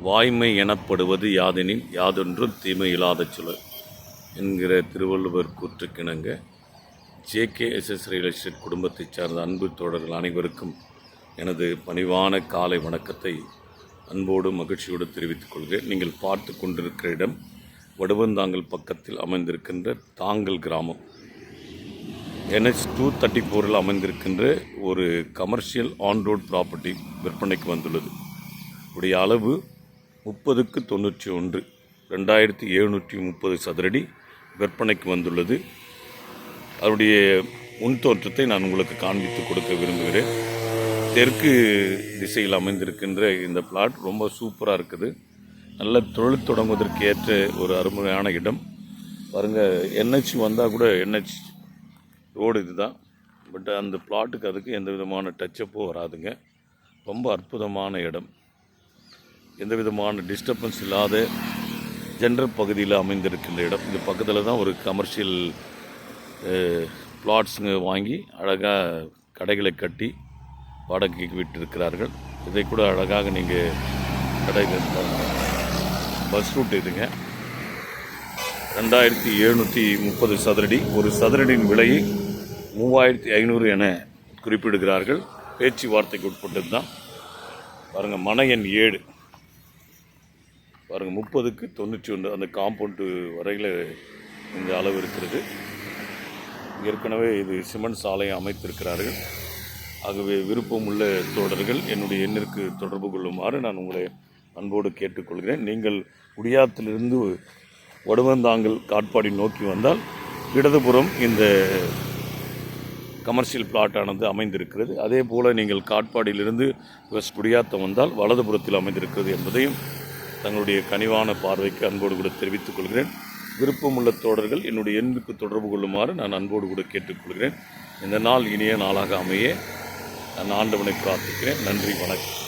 வாய்மை எனப்படுவது யாதெனின் யாதொன்றும் தீமை இல்லாத சொல் என்கிற திருவள்ளுவர் கூற்றுக்கிணங்க JKSS ரியல் எஸ்டேட் குடும்பத்தைச் சார்ந்த அன்பு தோழர்கள் அனைவருக்கும் எனது பணிவான காலை வணக்கத்தை அன்போடு மகிழ்ச்சியோடு தெரிவித்துக் கொள்கிறேன். நீங்கள் பார்த்து கொண்டிருக்கிற இடம் வடுவந்தாங்கல் பக்கத்தில் அமைந்திருக்கின்ற தாங்கல் கிராமம். NH 234 அமைந்திருக்கின்ற ஒரு கமர்ஷியல் ஆன் ரோட் ப்ராப்பர்ட்டி விற்பனைக்கு வந்துள்ளது. உடைய அளவு 30க்கு 91 2730 சதுரடி விற்பனைக்கு வந்துள்ளது. அதனுடைய முன் தோற்றத்தை நான் உங்களுக்கு காண்பித்து கொடுக்க விரும்புகிறேன். தெற்கு திசையில் அமைந்திருக்கின்ற இந்த பிளாட் ரொம்ப சூப்பராக இருக்குது. நல்ல தொழில் தொடங்குவதற்கு ஏற்ற ஒரு அருமையான இடம். பாருங்கள், NH வந்தால் கூட NH ரோடு இது தான். பட் அந்த பிளாட்டுக்கு அதுக்கு எந்த விதமான டச்சப்பும் வராதுங்க. ரொம்ப அற்புதமான இடம். எந்த விதமான டிஸ்டர்பன்ஸ் இல்லாத ஜென்ரல் பகுதியில் அமைந்திருக்கின்ற இடம். இது பக்கத்தில் தான் ஒரு கமர்ஷியல் பிளாட்ஸுங்க வாங்கி அழகாக கடைகளை கட்டி வாடகைக்கு விட்டிருக்கிறார்கள். இதை கூட அழகாக நீங்கள் கடைகள் பஸ் ரூட் இதுங்க. 2730 சதுரடி. ஒரு சதுரடியின் விலையை 3500 என குறிப்பிடுகிறார்கள். பேச்சுவார்த்தைக்கு உட்பட்டது தான். பாருங்கள், மனை எண் 7 பாருங்கள், 30க்கு 91 அந்த காம்பவுண்டு வரையில் இந்த அளவு இருக்கிறது. ஏற்கனவே இது சிமெண்ட் சாலையை அமைத்திருக்கிறார்கள். ஆகவே விருப்பம் உள்ள தோழர்கள் என்னுடைய எண்ணிற்கு தொடர்பு கொள்ளுமாறு நான் உங்களை அன்போடு கேட்டுக்கொள்கிறேன். நீங்கள் குடியாத்திலிருந்து வடுவந்தாங்கல் காட்பாடி நோக்கி வந்தால் இடதுபுறம் இந்த கமர்ஷியல் பிளாட்டானது அமைந்திருக்கிறது. அதே போல் நீங்கள் காட்பாடியிலிருந்து வெஸ்ட் குடியாத்தம் வந்தால் வலதுபுறத்தில் அமைந்திருக்கிறது என்பதையும் தங்களுடைய கனிவான பார்வைக்கு அன்போடு கூட தெரிவித்துக் கொள்கிறேன். விருப்பமுள்ள தோழர்கள் என்னுடைய எண்ணுக்கு தொடர்பு கொள்ளுமாறு நான் அன்போடு கூட கேட்டுக்கொள்கிறேன். இந்த நாள் இனிய நாளாக அமைய நான் ஆண்டவனை பிரார்த்திக்கிறேன். நன்றி, வணக்கம்.